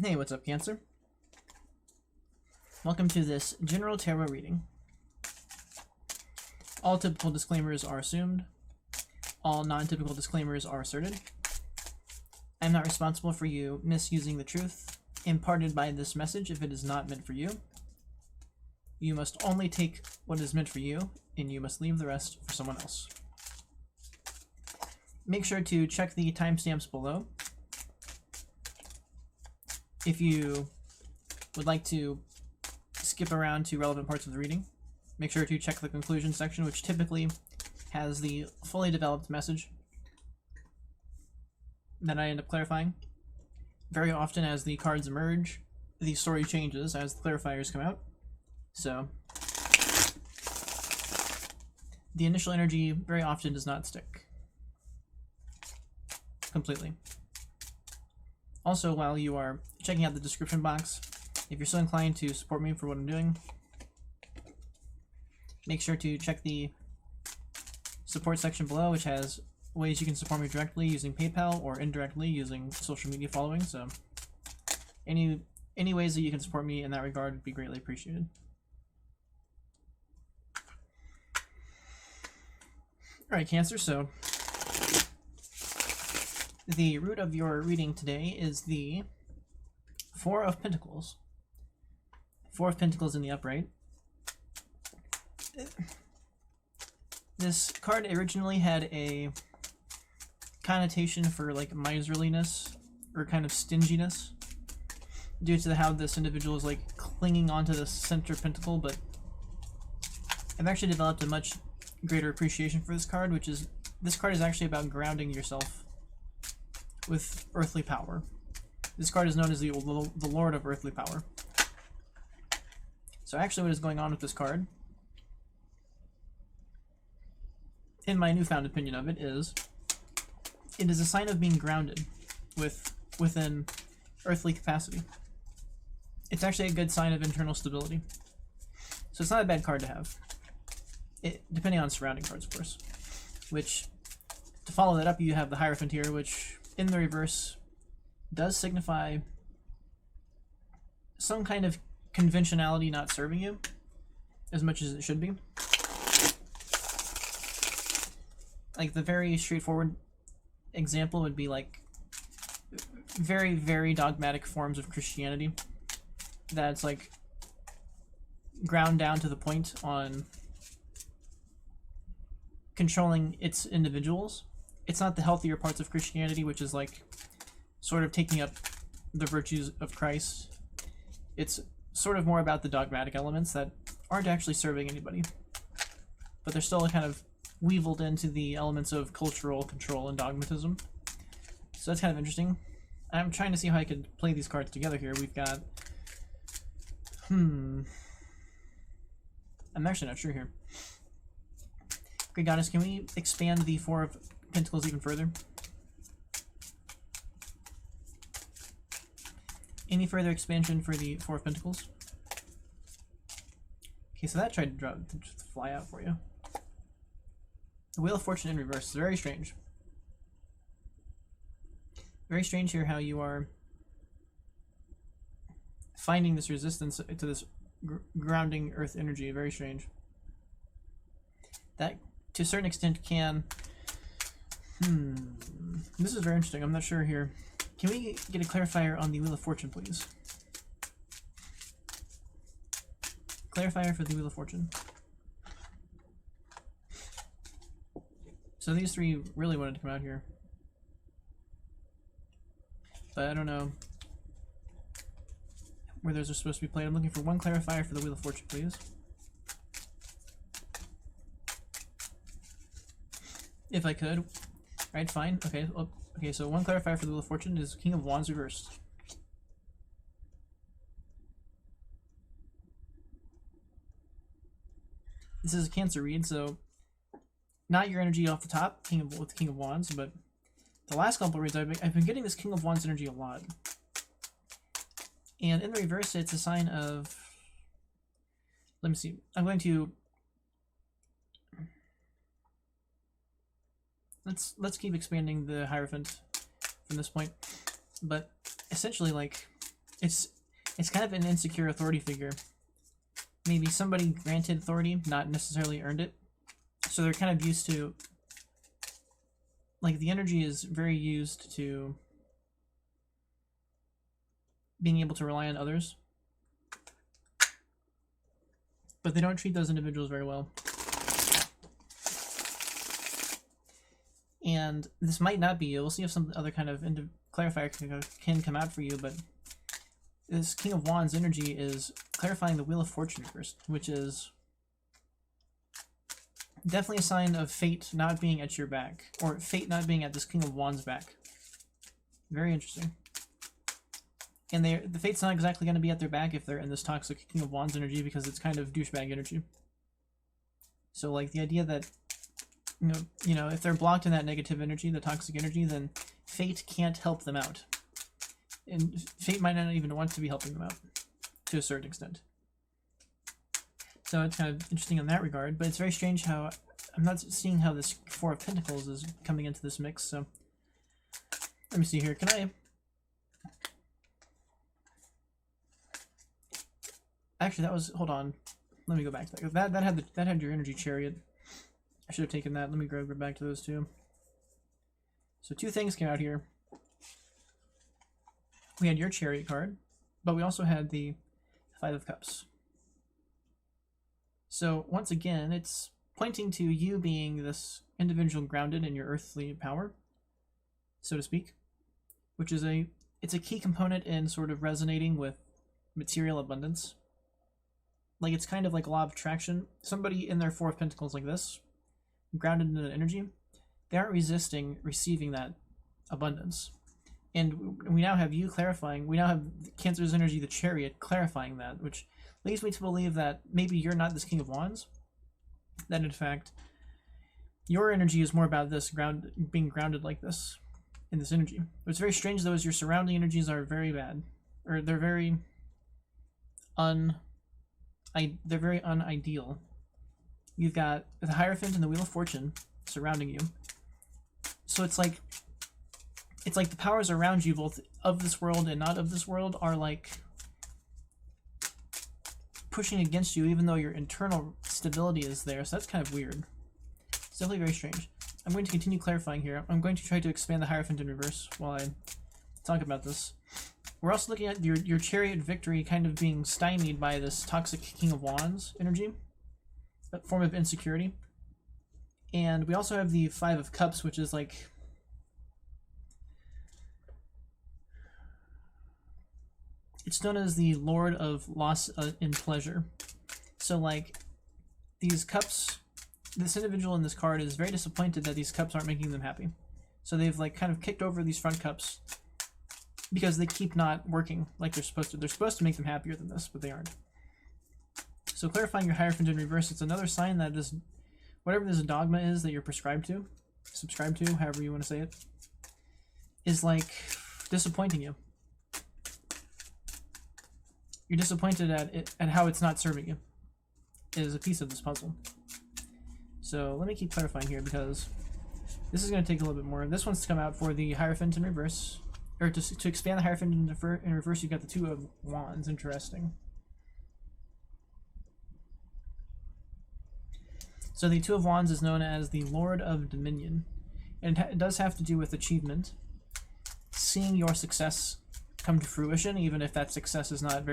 Hey, what's up, Cancer? Welcome to this general tarot reading. All typical disclaimers are assumed. All non-typical disclaimers are asserted. I'm not responsible for you misusing the truth imparted by this message if it is not meant for you. You must only take what is meant for you, and you must leave the rest for someone else. Make sure to check the timestamps below. If you would like to skip around to relevant parts of the reading, make sure to check the conclusion section, which typically has the fully developed message that I end up clarifying. Very often as the cards emerge, the story changes as the clarifiers come out. So the initial energy very often does not stick completely. Also, while you are checking out the description box, if you're so inclined to support me for what I'm doing, make sure to check the support section below, which has ways you can support me directly using PayPal or indirectly using social media following. So any ways that you can support me in that regard would be greatly appreciated. Alright, Cancer, so the root of your reading today is the Four of Pentacles. Four of Pentacles in the upright. This card originally had a connotation for like miserliness or kind of stinginess due to how this individual is like clinging onto the center pentacle, but I've actually developed a much greater appreciation for this card, which is this card is actually about grounding yourself with earthly power. This card is known as the Lord of Earthly Power. So actually what is going on with this card, in my newfound opinion of it, is a sign of being grounded within earthly capacity. It's actually a good sign of internal stability. So it's not a bad card to have. Depending on surrounding cards, of course. Which, to follow that up, you have the Hierophant here, which in the reverse does signify some kind of conventionality not serving you as much as it should be. Like the very straightforward example would be like very, very dogmatic forms of Christianity that's like ground down to the point on controlling its individuals. It's not the healthier parts of Christianity, which is like sort of taking up the virtues of Christ. It's sort of more about the dogmatic elements that aren't actually serving anybody, but they're still kind of weaveled into the elements of cultural control and dogmatism. So that's kind of interesting. I'm trying to see how I could play these cards together here. We've got I'm actually not sure here. Great Goddess, can we expand the Four of Pentacles even further? Any further expansion for the Four of Pentacles? Okay, so that tried to just fly out for you. The Wheel of Fortune in reverse is very strange. Very strange here how you are finding this resistance to this grounding earth energy. Very strange. That, to a certain extent, can... This is very interesting. I'm not sure here. Can we get a clarifier on the Wheel of Fortune, please? Clarifier for the Wheel of Fortune. So these three really wanted to come out here. But I don't know where those are supposed to be played. I'm looking for one clarifier for the Wheel of Fortune, please. If I could. Alright, fine. Okay, okay, so one clarifier for the Wheel of Fortune is King of Wands reversed. This is a Cancer read, so not your energy off the top, with the King of Wands, but the last couple reads I've been getting this King of Wands energy a lot. And in the reverse, it's a sign of... Let me see. I'm going to... Let's keep expanding the Hierophant from this point. But essentially, like, it's kind of an insecure authority figure. Maybe somebody granted authority, not necessarily earned it. So they're kind of used to, like, the energy is very used to being able to rely on others. But they don't treat those individuals very well. And this might not be you. We'll see if some other kind of clarifier can come out for you, but this King of Wands energy is clarifying the Wheel of Fortune reversed, which is definitely a sign of fate not being at your back, or fate not being at this King of Wands back. Very interesting. And the fate's not exactly going to be at their back if they're in this toxic King of Wands energy, because it's kind of douchebag energy. So, like, the idea that, you know, if they're blocked in that negative energy, the toxic energy, then fate can't help them out. And fate might not even want to be helping them out, to a certain extent. So it's kind of interesting in that regard, but it's very strange how I'm not seeing how this Four of Pentacles is coming into this mix. So let me see here. Can I... Actually, that was... Hold on. Let me go back to that. That had your energy Chariot. I should have taken that. Let me go back to those two. So two things came out here. We had your Chariot card, but we also had the Five of Cups. So once again, it's pointing to you being this individual grounded in your earthly power, so to speak, which is it's a key component in sort of resonating with material abundance. Like, it's kind of like a law of attraction. Somebody in their Four of Pentacles like this, grounded in the energy, they aren't resisting receiving that abundance. And we now have you clarifying, we now have Cancer's energy, the Chariot, clarifying that, which leads me to believe that maybe you're not this King of Wands, that in fact, your energy is more about this being grounded like this, in this energy. What's very strange, though, is your surrounding energies are very bad, or they're very unideal. You've got the Hierophant and the Wheel of Fortune surrounding you. So it's like the powers around you, both of this world and not of this world, are like pushing against you, even though your internal stability is there. So that's kind of weird. It's definitely very strange. I'm going to continue clarifying here. I'm going to try to expand the Hierophant in reverse while I talk about this. We're also looking at your Chariot victory kind of being stymied by this toxic King of Wands energy, that form of insecurity. And we also have the Five of Cups, which is like... It's known as the Lord of Loss in Pleasure. So, like, these cups, this individual in this card is very disappointed that these cups aren't making them happy. So they've, like, kind of kicked over these front cups because they keep not working like they're supposed to. They're supposed to make them happier than this, but they aren't. So clarifying your Hierophant in reverse, it's another sign that this, whatever this dogma is that you're subscribed to, however you want to say it, is, like, disappointing you. You're disappointed at how it's not serving you, is a piece of this puzzle. So let me keep clarifying here, because this is going to take a little bit more. This one's to come out for the Hierophant in reverse, or to expand the Hierophant in reverse. You've got the Two of Wands. Interesting. So the Two of Wands is known as the Lord of Dominion, and it does have to do with achievement, seeing your success come to fruition, even if that success is not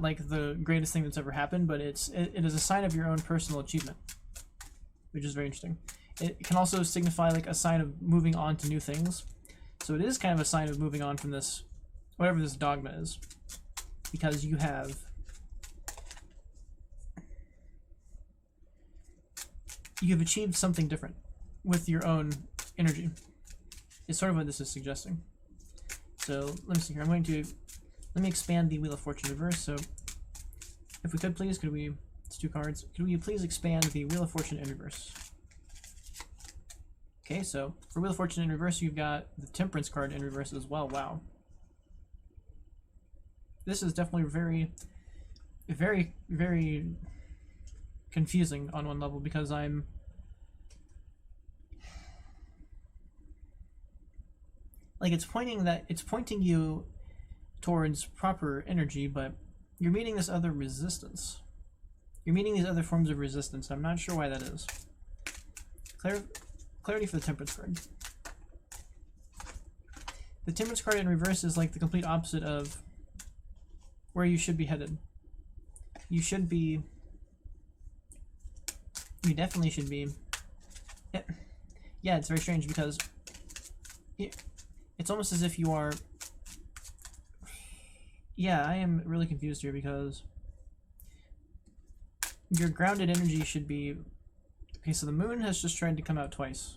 like the greatest thing that's ever happened, but it is a sign of your own personal achievement, which is very interesting. It can also signify like a sign of moving on to new things. So it is kind of a sign of moving on from this, whatever this dogma is, because you've achieved something different with your own energy. Is sort of what this is suggesting. So let me see here. Let me expand the Wheel of Fortune reverse. So if we could please, it's two cards. Could we please expand the Wheel of Fortune in reverse? Okay, so for Wheel of Fortune in reverse, you've got the Temperance card in reverse as well. Wow. This is definitely very, very, very confusing on one level, because like it's pointing you towards proper energy, but you're meeting this other resistance. You're meeting these other forms of resistance. I'm not sure why that is. Clarity for the Temperance card. The Temperance card in reverse is like the complete opposite of where you should be headed. You definitely should be. Yeah, it's very strange because it's almost as if you are. Yeah, I am really confused here because your grounded energy should be. Okay, so the moon has just tried to come out twice.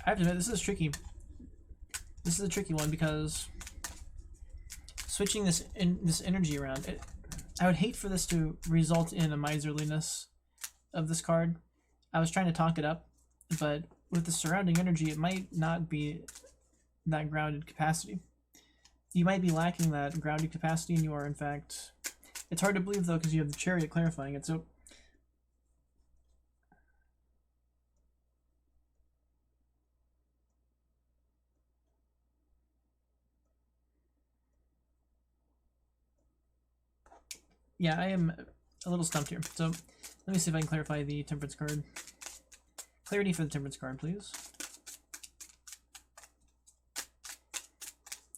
I have to admit, this is tricky. This is a tricky one because switching this energy around, I would hate for this to result in a miserliness of this card. I was trying to talk it up, but with the surrounding energy, it might not be that grounded capacity. You might be lacking that grounded capacity, and you are in fact. It's hard to believe though because you have the Chariot clarifying it. So. Yeah, I am a little stumped here. So let me see if I can clarify the Temperance card. Clarity for the Temperance card, please.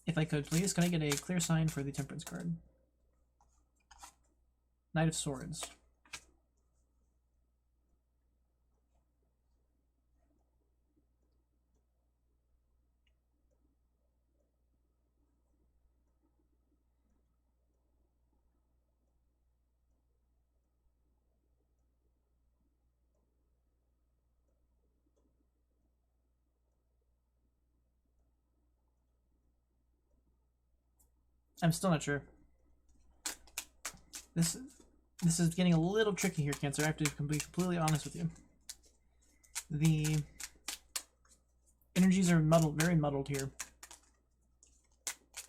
If I could, please, can I get a clear sign for the Temperance card? Knight of Swords. I'm still not sure. This is getting a little tricky here, Cancer. I have to be completely honest with you. The energies are muddled, very muddled here.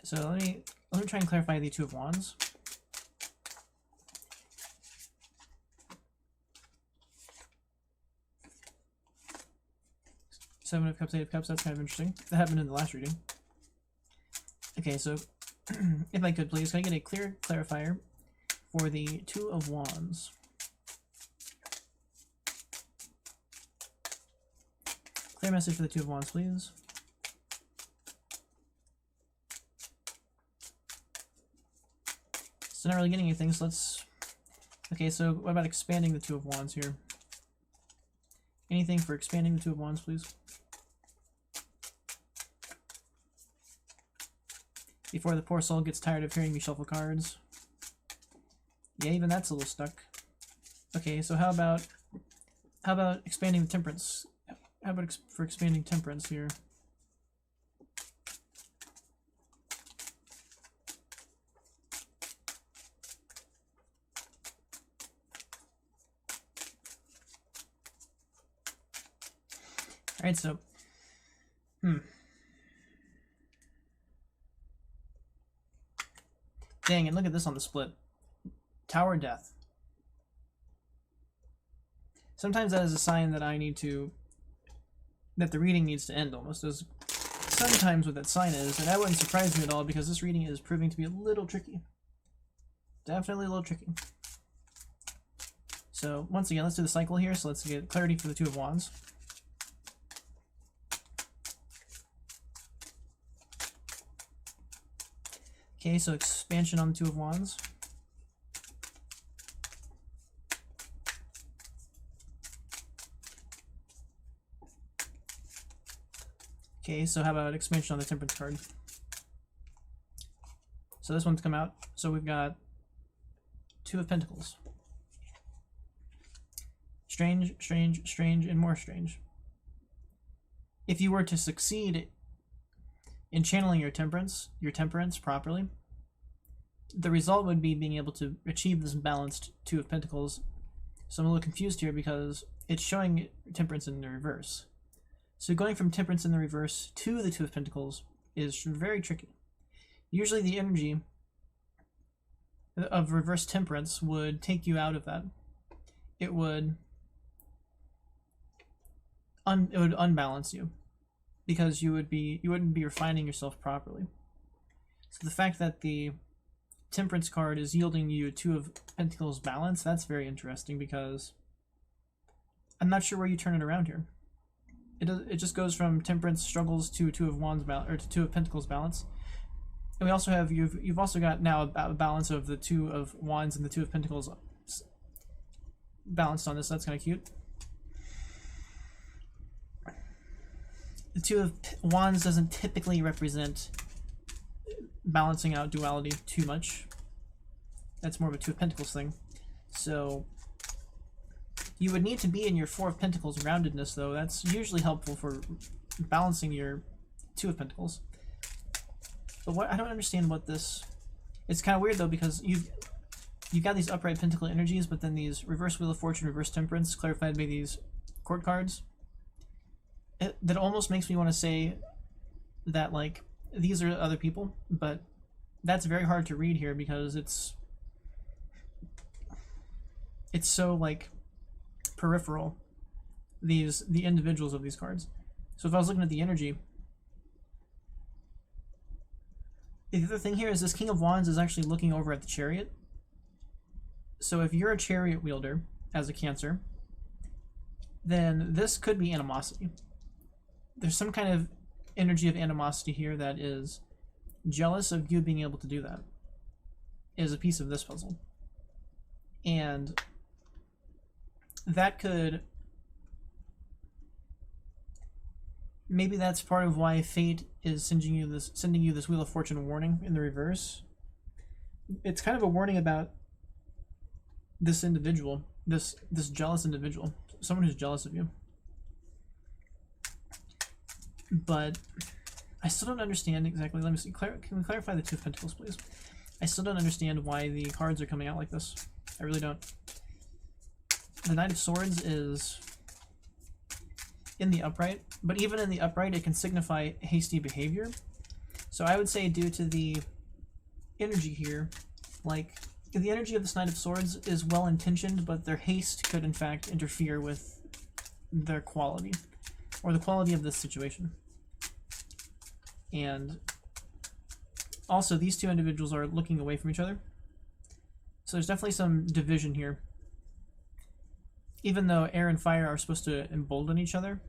So let me try and clarify the Two of Wands. Seven of Cups, Eight of Cups. That's kind of interesting. That happened in the last reading. Okay, so if I could, please, can I get a clear clarifier for the Two of Wands? Clear message for the Two of Wands, please. So not really getting anything, so let's... Okay, so what about expanding the Two of Wands here? Anything for expanding the Two of Wands, please? Before the poor soul gets tired of hearing me shuffle cards. Yeah, even that's a little stuck. Okay, so how about expanding the Temperance? How about for expanding Temperance here? Alright, so dang, and look at this on the split. Tower Death. Sometimes that is a sign that that the reading needs to end, almost as sometimes what that sign is, and that wouldn't surprise me at all because this reading is proving to be a little tricky. Definitely a little tricky. So once again, let's do the cycle here. So let's get clarity for the Two of Wands. Okay, so expansion on the Two of Wands. Okay, so how about expansion on the Temperance card? So this one's come out. So we've got Two of Pentacles. Strange, strange, strange, and more strange. If you were to succeed in channeling your temperance properly, the result would be being able to achieve this balanced Two of Pentacles. So I'm a little confused here because it's showing Temperance in the reverse. So going from Temperance in the reverse to the Two of Pentacles is very tricky. Usually the energy of reverse Temperance would take you out of that. It would it would unbalance you, because you wouldn't be refining yourself properly. So the fact that the Temperance card is yielding you a Two of Pentacles balance, that's very interesting, because I'm not sure where you turn it around here. It just goes from Temperance struggles to Two of Wands balance, or to Two of Pentacles balance. And we also have, you've also got now a balance of the Two of Wands and the Two of Pentacles balanced on this. That's kind of cute. The Two of Wands doesn't typically represent balancing out duality too much. That's more of a Two of Pentacles thing. So you would need to be in your Four of Pentacles groundedness, though. That's usually helpful for balancing your Two of Pentacles. But what I don't understand what this... It's kind of weird, though, because you've got these upright pentacle energies, but then these reverse Wheel of Fortune, reverse Temperance, clarified by these court cards. That almost makes me want to say that, like, these are other people, but that's very hard to read here, because it's so, like, peripheral, the individuals of these cards. So if I was looking at the energy, the other thing here is this King of Wands is actually looking over at the Chariot. So if you're a Chariot wielder as a Cancer, then this could be animosity. There's some kind of energy of animosity here that is jealous of you being able to do that, is a piece of this puzzle. And that could... Maybe that's part of why fate is sending you this Wheel of Fortune warning in the reverse. It's kind of a warning about this individual, this jealous individual, someone who's jealous of you. But I still don't understand exactly. Let me see. Can we clarify the Two of Pentacles, please? I still don't understand why the cards are coming out like this. I really don't. The Knight of Swords is in the upright, but even in the upright, it can signify hasty behavior. So I would say, due to the energy here, like, the energy of this Knight of Swords is well-intentioned, but their haste could in fact interfere with their quality, or the quality of this situation. And also, these two individuals are looking away from each other. So there's definitely some division here. Even though air and fire are supposed to embolden each other,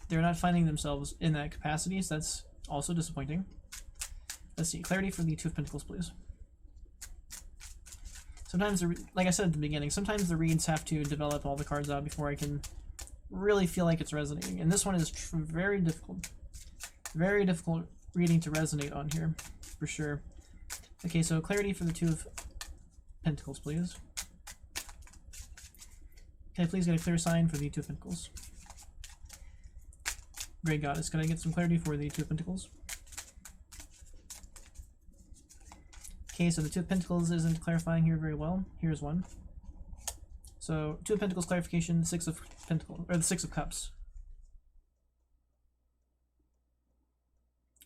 they're not finding themselves in that capacity, so that's also disappointing. Let's see, clarity for the Two of Pentacles, please. Sometimes, like I said at the beginning, sometimes the reads have to develop all the cards out before I can really feel like it's resonating. And this one is very difficult. Very difficult reading to resonate on here, for sure. Okay, so clarity for the Two of Pentacles, please. Can I please get a clear sign for the Two of Pentacles? Great Goddess, can I get some clarity for the Two of Pentacles? Okay, so the Two of Pentacles isn't clarifying here very well. Here's one. So, Two of Pentacles clarification, Six of Pentacles, or the Six of Cups.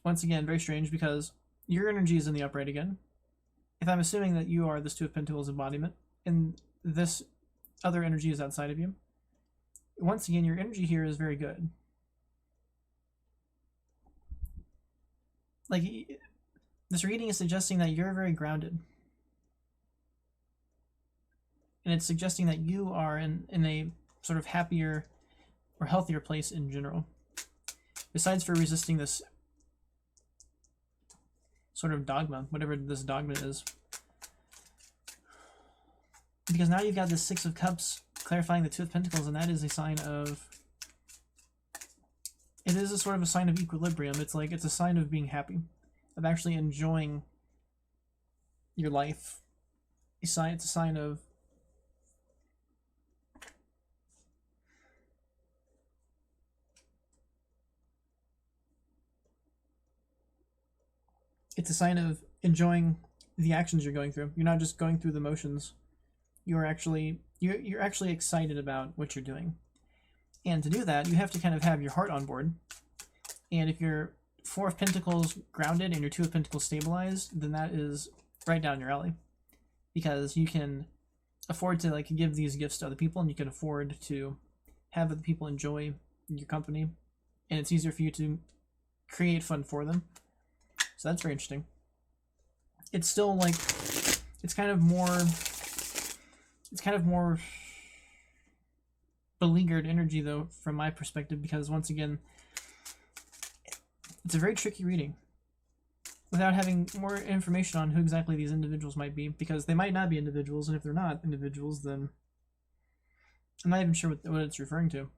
Once again, very strange, because your energy is in the upright again. If I'm assuming that you are this Two of Pentacles embodiment, and this other energy is outside of you, once again, your energy here is very good. Like, this reading is suggesting that you're very grounded. And it's suggesting that you are in a sort of happier or healthier place in general. Besides for resisting this sort of dogma, whatever this dogma is. Because now you've got this Six of Cups clarifying the Two of Pentacles, and that is a sign of... It is a sort of a sign of equilibrium. It's like, it's a sign of being happy, of actually enjoying your life. It's a sign of... It's a sign of enjoying the actions you're going through. You're not just going through the motions. You're actually excited about what you're doing. And to do that, you have to kind of have your heart on board. And if you're Four of Pentacles grounded and your Two of Pentacles stabilized, then that is right down your alley. Because you can afford to, like, give these gifts to other people, and you can afford to have other people enjoy your company, and it's easier for you to create fun for them. So that's very interesting. It's still like, it's kind of more beleaguered energy though, from my perspective, because once again, it's a very tricky reading without having more information on who exactly these individuals might be, because they might not be individuals, and if they're not individuals, then I'm not even sure what it's referring to.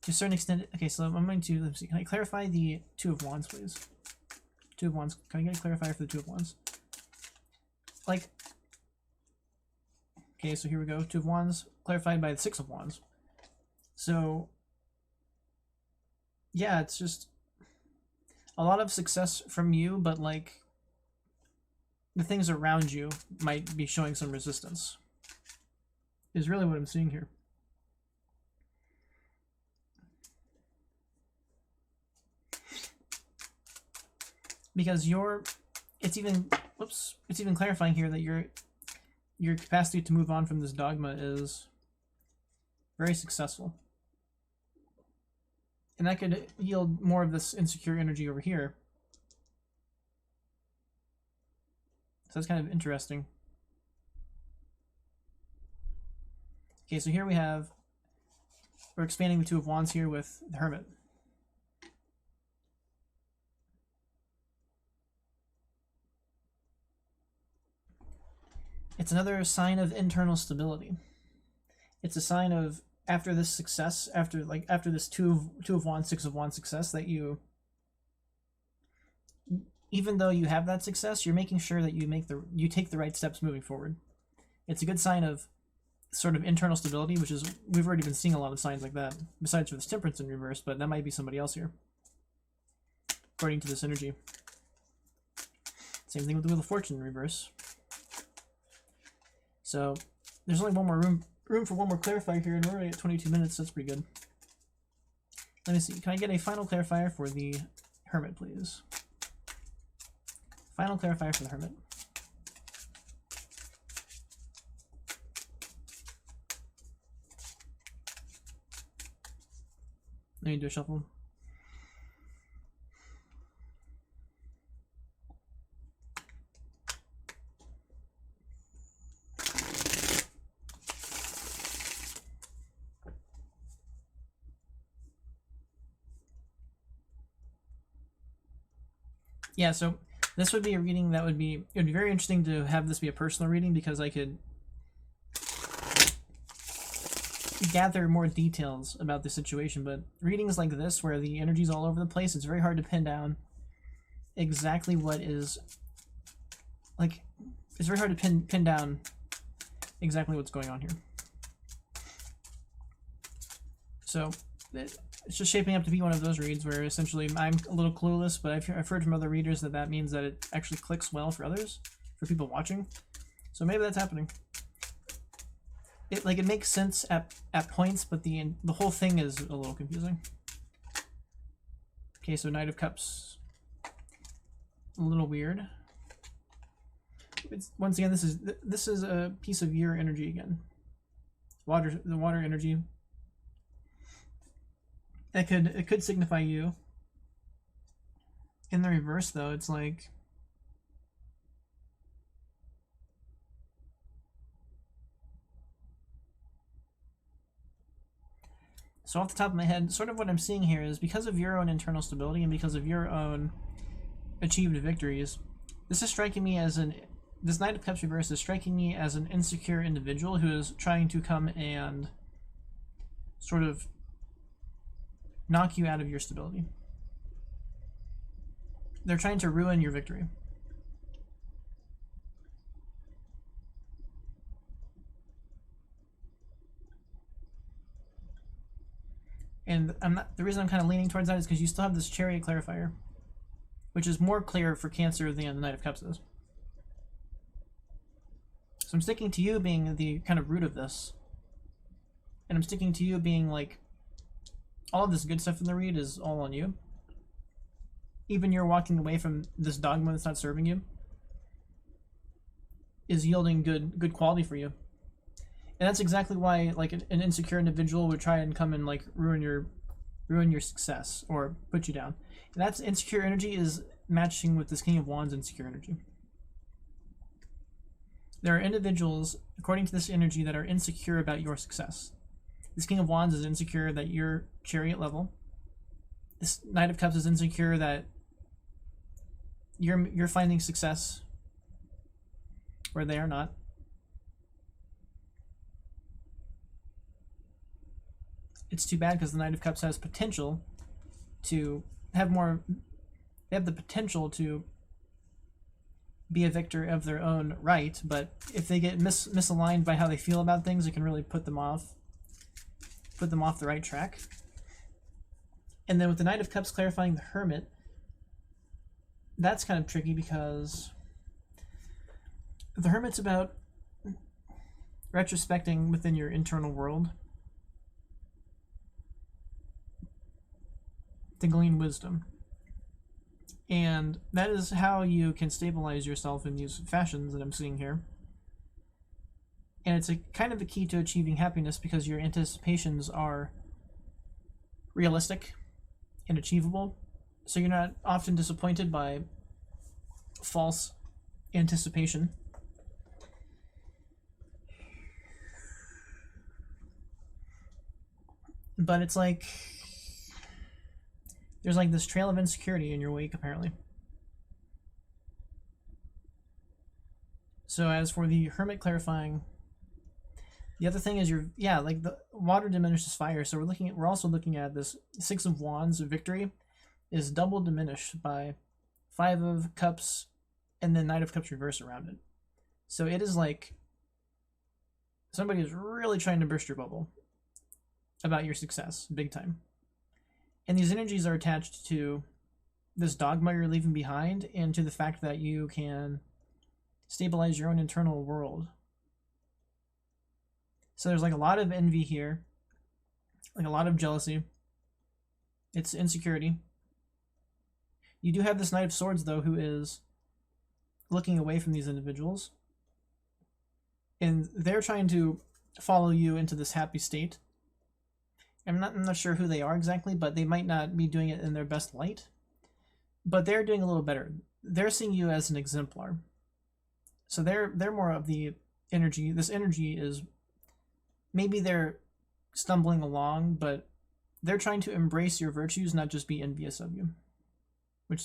To a certain extent, okay, so I'm going to, let's see, can I clarify the Two of Wands, please? Two of Wands, can I get a clarifier for the Two of Wands? Like, okay, so here we go, Two of Wands, clarified by the Six of Wands. So, yeah, it's just a lot of success from you, but like, the things around you might be showing some resistance, is really what I'm seeing here. Because it's even clarifying here that your capacity to move on from this dogma is very successful. And that could yield more of this insecure energy over here. So that's kind of interesting. Okay, so here we're expanding the Two of Wands here with the Hermit. It's another sign of internal stability. It's a sign of, after this success, after this two of Wands, Six of Wands success, that you, even though you have that success, you're making sure that you take the right steps moving forward. It's a good sign of sort of internal stability, which is, we've already been seeing a lot of signs like that, besides for this Temperance in reverse, but that might be somebody else here, according to this energy. Same thing with the Wheel of Fortune in reverse. So there's only one more room for one more clarifier here, and we're already at 22 minutes, so that's pretty good. Let me see, can I get a final clarifier for the Hermit, please? Final clarifier for the Hermit. Let me do a shuffle. Yeah, so this would be a reading that it would be very interesting to have this be a personal reading, because I could gather more details about the situation. But readings like this, where the energy's all over the place, it's very hard to pin down exactly what is, like, it's very hard to pin down exactly what's going on here. So it's just shaping up to be one of those reads where essentially I'm a little clueless, but I've heard from other readers that means that it actually clicks well for others, for people watching. So maybe that's happening. It makes sense at points, but the whole thing is a little confusing. Okay, so Knight of Cups, a little weird. Once again, this is a piece of your energy again. The water energy. It could signify you. In the reverse, though, it's like, so off the top of my head, sort of what I'm seeing here is, because of your own internal stability and because of your own achieved victories, this is striking me as this Knight of Cups reverse is striking me as an insecure individual who is trying to come and sort of knock you out of your stability. They're trying to ruin your victory. And the reason I'm kind of leaning towards that is because you still have this Chariot clarifier, which is more clear for Cancer than the Knight of Cups is. So I'm sticking to you being the kind of root of this. And I'm sticking to you being like, all of this good stuff in the read is all on you. Even you're walking away from this dogma that's not serving you is yielding good quality for you. And that's exactly why like an insecure individual would try and come and like ruin your success or put you down. And that's insecure energy is matching with this King of Wands insecure energy. There are individuals, according to this energy, that are insecure about your success. This King of Wands is insecure that you're Chariot level. This Knight of Cups is insecure that you're finding success where they are not. It's too bad because the Knight of Cups has potential to have more. They have the potential to be a victor of their own right, but if they get misaligned by how they feel about things, it can really put them off the right track. And then with the Knight of Cups clarifying the Hermit, that's kind of tricky because the Hermit's about retrospecting within your internal world to glean wisdom. And that is how you can stabilize yourself in these fashions that I'm seeing here. And it's a kind of a key to achieving happiness because your anticipations are realistic and achievable. So you're not often disappointed by false anticipation. But it's like there's like this trail of insecurity in your wake, apparently. So as for the Hermit clarifying, the other thing is like the water diminishes fire. So we're also looking at this Six of Wands victory is double diminished by Five of Cups and then Knight of Cups reverse around it. So it is like somebody is really trying to burst your bubble about your success, big time. And these energies are attached to this dogma you're leaving behind and to the fact that you can stabilize your own internal world. So there's like a lot of envy here, like a lot of jealousy. It's insecurity. You do have this Knight of Swords, though, who is looking away from these individuals. And they're trying to follow you into this happy state. I'm not sure who they are exactly, but they might not be doing it in their best light. But they're doing a little better. They're seeing you as an exemplar. So they're more of the energy. This energy is maybe they're stumbling along, but they're trying to embrace your virtues, not just be envious of you. Which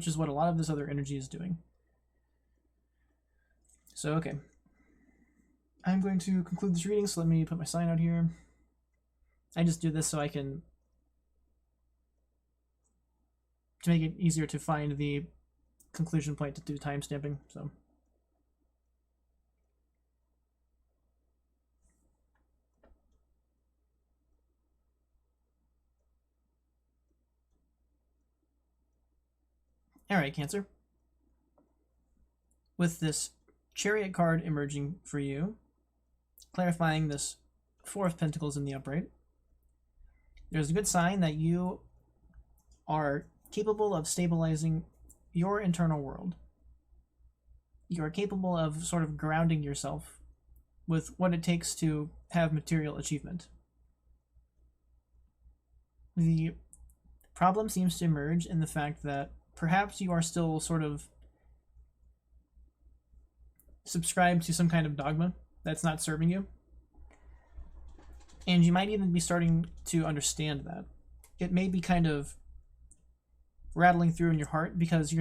is what a lot of this other energy is doing. So okay. I'm going to conclude this reading, so let me put my sign out here. I just do this so I can, to make it easier to find the conclusion point to do timestamping. So all right, Cancer. With this Chariot card emerging for you, clarifying this Four of Pentacles in the upright, there's a good sign that you are capable of stabilizing your internal world. You are capable of sort of grounding yourself with what it takes to have material achievement. The problem seems to emerge in the fact that perhaps you are still sort of subscribed to some kind of dogma that's not serving you. And you might even be starting to understand that. It may be kind of rattling through in your heart because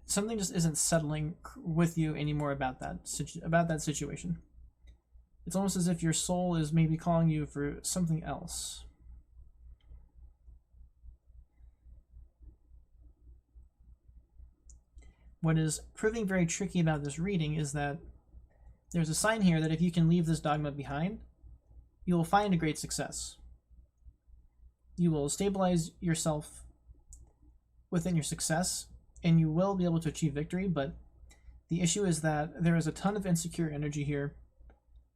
something just isn't settling with you anymore about that situation. It's almost as if your soul is maybe calling you for something else. What is proving very tricky about this reading is that there's a sign here that if you can leave this dogma behind, you will find a great success. You will stabilize yourself within your success, and you will be able to achieve victory, but the issue is that there is a ton of insecure energy here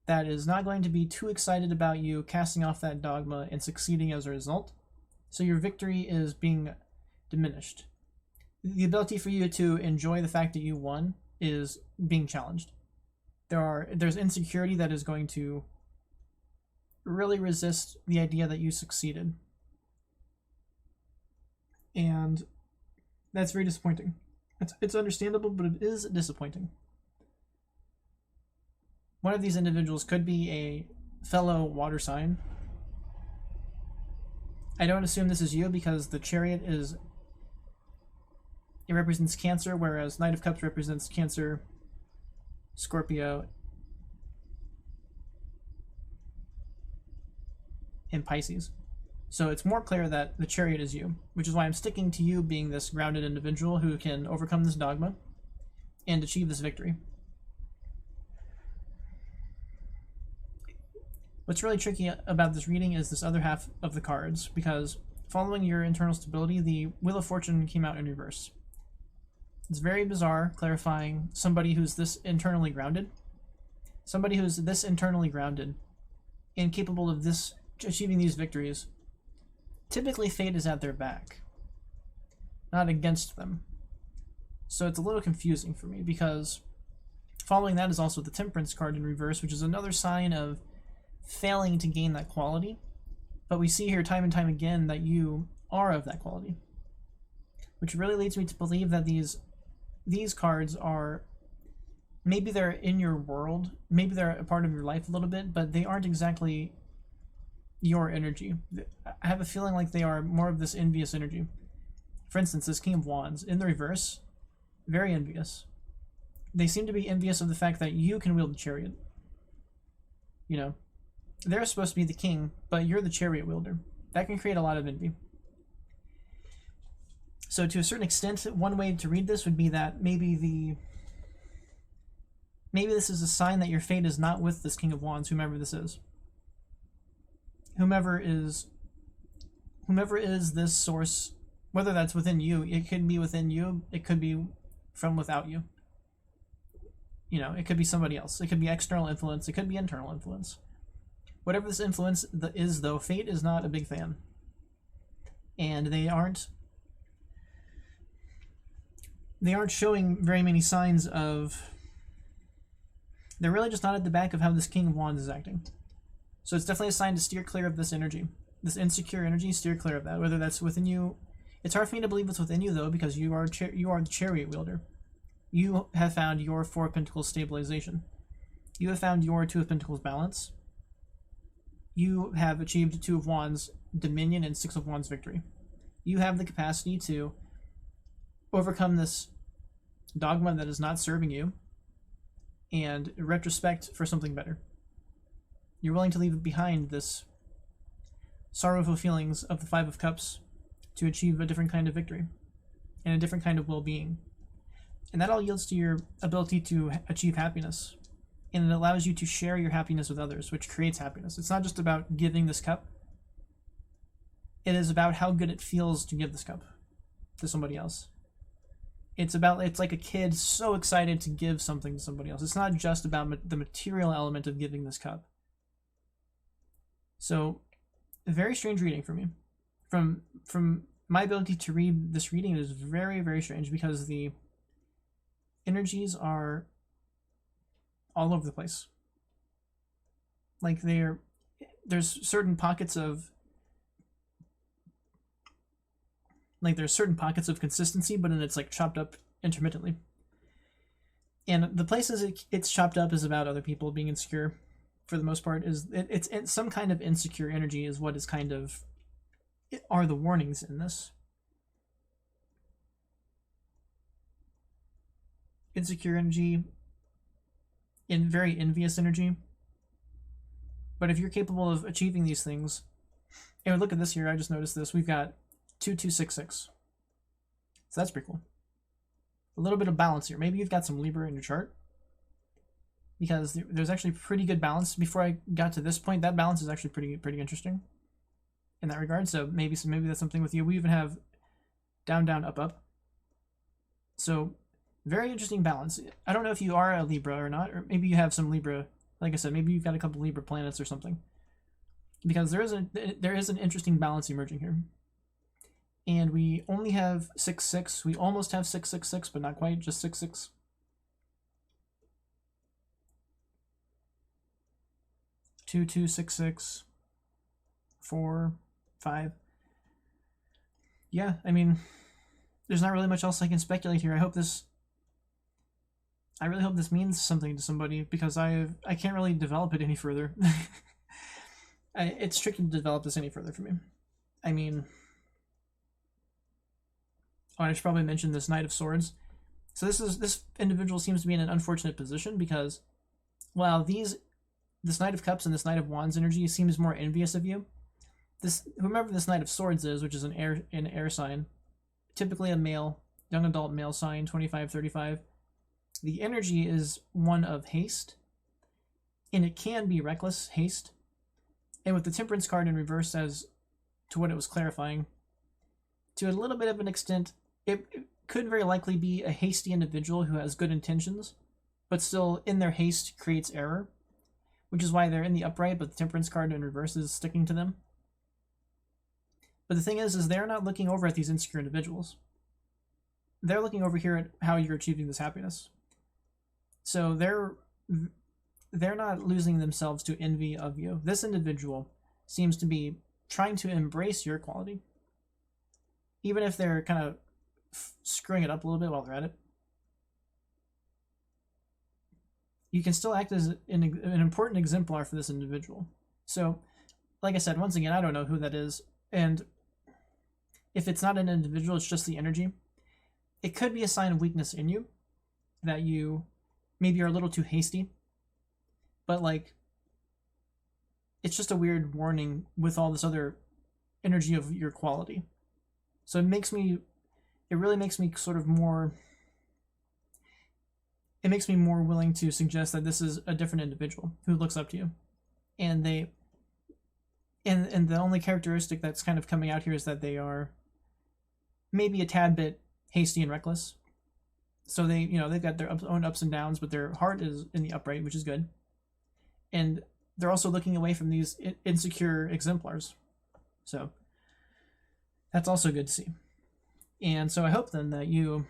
that is not going to be too excited about you casting off that dogma and succeeding as a result, so your victory is being diminished. The ability for you to enjoy the fact that you won is being challenged. There's insecurity that is going to really resist the idea that you succeeded. And that's very disappointing. It's understandable, but it is disappointing. One of these individuals could be a fellow water sign. I don't assume this is you because the Chariot it represents Cancer, whereas Knight of Cups represents Cancer, Scorpio, and Pisces. So it's more clear that the Chariot is you, which is why I'm sticking to you being this grounded individual who can overcome this dogma and achieve this victory. What's really tricky about this reading is this other half of the cards, because following your internal stability, the Wheel of Fortune came out in reverse. It's very bizarre, clarifying somebody who's this internally grounded. Somebody who's this internally grounded and capable of this achieving these victories. Typically, fate is at their back, not against them. So it's a little confusing for me, because following that is also the Temperance card in reverse, which is another sign of failing to gain that quality. But we see here time and time again that you are of that quality, which really leads me to believe that these cards are, maybe they're in your world, maybe they're a part of your life a little bit, but they aren't exactly your energy. I have a feeling like they are more of this envious energy. For instance, this King of Wands in the reverse, very envious. They seem to be envious of the fact that you can wield the Chariot. You know, they're supposed to be the king, but you're the Chariot wielder. That can create a lot of envy. So to a certain extent, one way to read this would be that maybe this is a sign that your fate is not with this King of Wands, whomever this is. Whomever is this source, whether that's within you, it could be within you, it could be from without you. You know, it could be somebody else. It could be external influence, it could be internal influence. Whatever this influence is, though, fate is not a big fan. And they aren't showing very many signs of... They're really just not at the back of how this King of Wands is acting. So it's definitely a sign to steer clear of this energy. This insecure energy, steer clear of that. Whether that's within you... It's hard for me to believe it's within you, though, because you are the Chariot wielder. You have found your Four of Pentacles stabilization. You have found your Two of Pentacles balance. You have achieved Two of Wands dominion and Six of Wands victory. You have the capacity to overcome this dogma that is not serving you and retrospect for something better. You're willing to leave behind this sorrowful feelings of the Five of Cups to achieve a different kind of victory and a different kind of well-being. And that all yields to your ability to achieve happiness. And it allows you to share your happiness with others, which creates happiness. It's not just about giving this cup. It is about how good it feels to give this cup to somebody else. It's like a kid so excited to give something to somebody else. It's not just about the material element of giving this cup. So, a very strange reading for me. From my ability to read this reading, it is very, very strange because the energies are all over the place. Like there's certain pockets of consistency, but then it's like chopped up intermittently. And the places it's chopped up is about other people being insecure. For the most part, it's some kind of insecure energy is what is kind of are the warnings in this. Insecure energy, in very envious energy. But if you're capable of achieving these things, and look at this here, I just noticed this. We've got 2266. So that's pretty cool. A little bit of balance here. Maybe you've got some Libra in your chart, because there's actually pretty good balance. Before I got to this point, that balance is actually pretty interesting in that regard. So maybe that's something with you. We even have down, down, up, up. So very interesting balance. I don't know if you are a Libra or not, or maybe you have some Libra. Like I said, maybe you've got a couple Libra planets or something, because there is an interesting balance emerging here. And we only have 6-6. We almost have 6-6-6, but not quite, just 6-6. 2266 4 5. Yeah, I mean, there's not really much else I can speculate here. I really hope this means something to somebody, because I can't really develop it any further. It's tricky to develop this any further for me. I mean, I should probably mention this Knight of Swords. So this individual seems to be in an unfortunate position, because while this Knight of Cups and this Knight of Wands energy seems more envious of you, whomever this Knight of Swords is, which is an air sign, typically a male, young adult male sign, 25-35, the energy is one of haste, and it can be reckless haste. And with the Temperance card in reverse, as to what it was clarifying, to a little bit of an extent, it could very likely be a hasty individual who has good intentions, but still in their haste creates error, which is why they're in the upright, but the Temperance card in reverse is sticking to them. But the thing is they're not looking over at these insecure individuals. They're looking over here at how you're achieving this happiness. So they're not losing themselves to envy of you. This individual seems to be trying to embrace your quality, even if they're kind of screwing it up a little bit while they're at it. You can still act as an important exemplar for this individual. So, like I said, once again, I don't know who that is, and if it's not an individual, it's just the energy. It could be a sign of weakness in you, that you maybe are a little too hasty, but like, it's just a weird warning with all this other energy of your quality. So it really makes me sort of more, it makes me more willing to suggest that this is a different individual who looks up to you. And and the only characteristic that's kind of coming out here is that they are maybe a tad bit hasty and reckless. So they've got their own ups and downs, but their heart is in the upright, which is good. And they're also looking away from these insecure exemplars. So that's also good to see. And so I hope then that you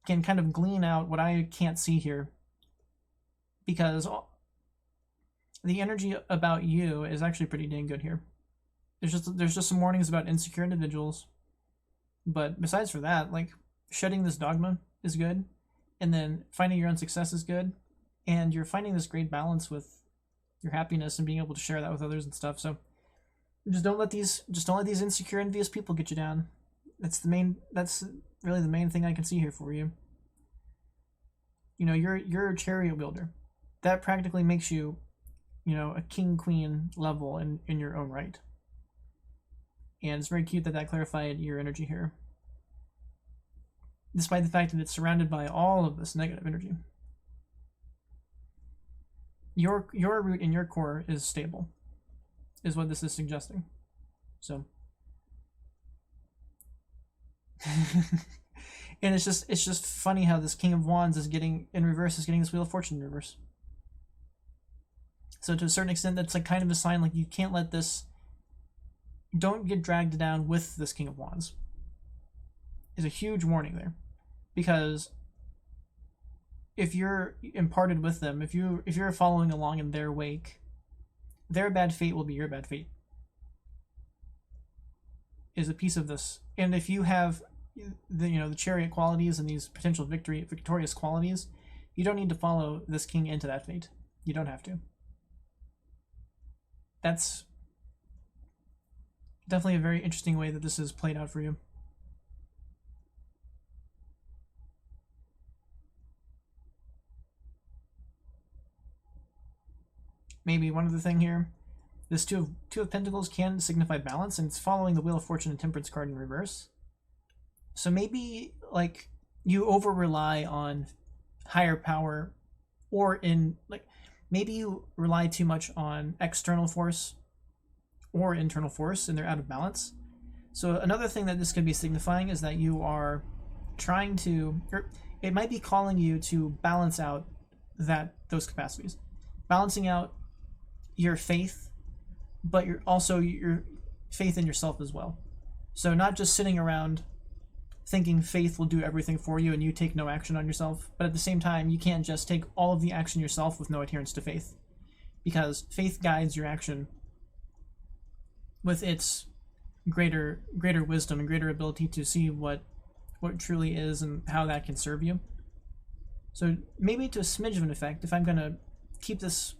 can kind of glean out what I can't see here, because the energy about you is actually pretty dang good here. There's just some warnings about insecure individuals, but besides for that, like, shedding this dogma is good, and then finding your own success is good, and you're finding this great balance with your happiness and being able to share that with others and stuff. So just don't let these insecure, envious people get you down. That's really the main thing I can see here for you. You're a chariot wielder. That practically makes you, a king, queen level in your own right. And it's very cute that clarified your energy here, despite the fact that it's surrounded by all of this negative energy. Your root in your core is stable, is what this is suggesting. So and it's just funny how this King of Wands is getting this Wheel of Fortune in reverse. So to a certain extent, that's like kind of a sign, like, you can't let this, don't get dragged down with this King of Wands. Is a huge warning there, because if you're imparted with them, if you're following along in their wake, their bad fate will be your bad fate, is a piece of this. And if you have the chariot qualities and these potential victorious qualities, you don't need to follow this king into that fate. You don't have to. That's definitely a very interesting way that this is played out for you. Maybe one other thing here, this two of Pentacles can signify balance, and it's following the Wheel of Fortune and Temperance card in reverse. So maybe, like, you over rely on higher power, or maybe you rely too much on external force or internal force, and they're out of balance. So another thing that this could be signifying is that you are trying to, or it might be calling you to balance out those capacities, balancing out your faith, but your faith in yourself as well. So not just sitting around thinking faith will do everything for you and you take no action on yourself. But at the same time, you can't just take all of the action yourself with no adherence to faith, because faith guides your action with its greater wisdom and greater ability to see what truly is and how that can serve you. So maybe to a smidge of an effect, if I'm going to keep this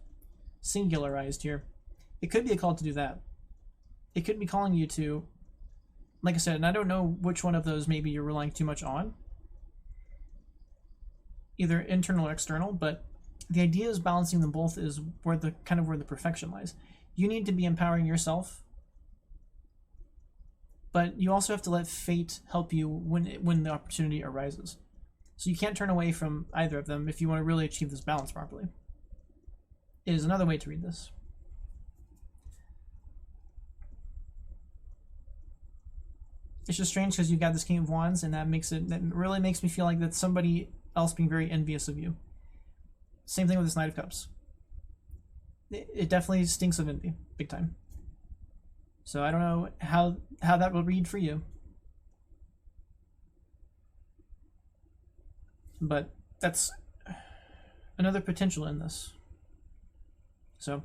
singularized here, it could be a call to do that. It could be calling you to, like I said, and I don't know which one of those maybe you're relying too much on, either internal or external, but the idea is balancing them both is where the where the perfection lies. You need to be empowering yourself, but you also have to let fate help you when the opportunity arises. So you can't turn away from either of them if you want to really achieve this balance properly. It is another way to read this. It's just strange because you've got this King of Wands, and that really makes me feel like that's somebody else being very envious of you. Same thing with this Knight of Cups. It definitely stinks of envy, big time. So I don't know how that will read for you. But that's another potential in this. So,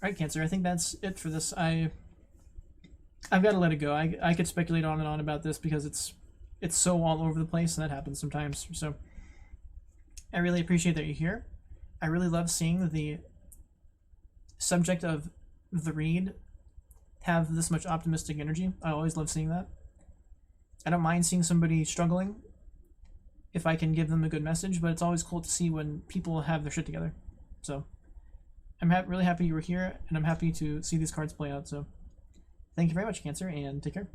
alright, Cancer, I think that's it for this. I've got to let it go. I could speculate on and on about this because it's so all over the place, and that happens sometimes. So, I really appreciate that you're here. I really love seeing the subject of the read have this much optimistic energy. I always love seeing that. I don't mind seeing somebody struggling if I can give them a good message, but it's always cool to see when people have their shit together. So I'm really happy you were here, and I'm happy to see these cards play out. So thank you very much, Cancer, and take care.